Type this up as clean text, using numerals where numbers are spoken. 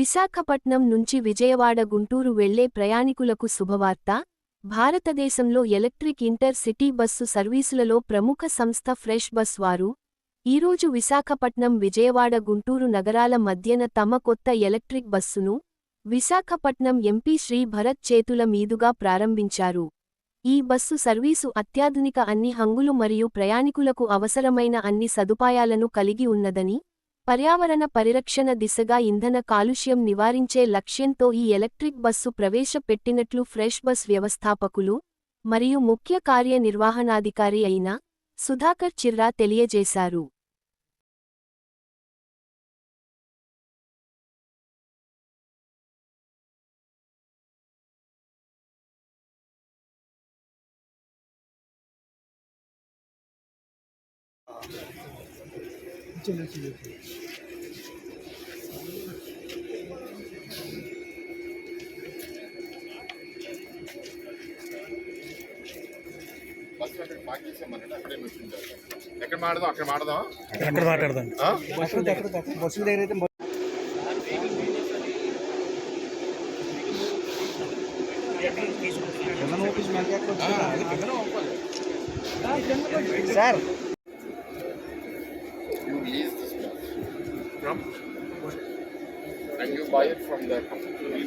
విశాఖపట్నం నుంచి విజయవాడ గుంటూరు వెళ్లే ప్రయాణికులకు శుభవార్త. భారతదేశంలో ఎలక్ట్రిక్ ఇంటర్ సిటీ బస్సు సర్వీసులలో ప్రముఖ సంస్థ ఫ్రెష్ బస్ వారు ఈరోజు విశాఖపట్నం విజయవాడ గుంటూరు నగరాల మధ్యన తమ కొత్త ఎలక్ట్రిక్ బస్సును విశాఖపట్నం ఎంపీ శ్రీ భరత్ చేతుల మీదుగా ప్రారంభించారు. ఈ బస్సు సర్వీసు అత్యాధునిక అన్ని హంగులు మరియు ప్రయాణికులకు అవసరమైన అన్ని సదుపాయాలను కలిగి ఉన్నదని, పర్యావరణ పరిరక్షణ దిశగా ఇంధన కాలుష్యం నివారించే లక్ష్యంతో ఈ ఎలక్ట్రిక్ బస్సు ప్రవేశపెట్టినట్లు ఫ్రెష్ బస్ వ్యవస్థాపకులు మరియు ముఖ్య కార్యనిర్వహణాధికారి అయిన సుధాకర్ చిర్రా తెలియజేశారు. ఎక్కడ మాడదాం అక్కడ మాడదాం అక్కడ మాట్లాడదాం బస్సుల దగ్గర అయితే sir you lease this bus from and you buy it from the company.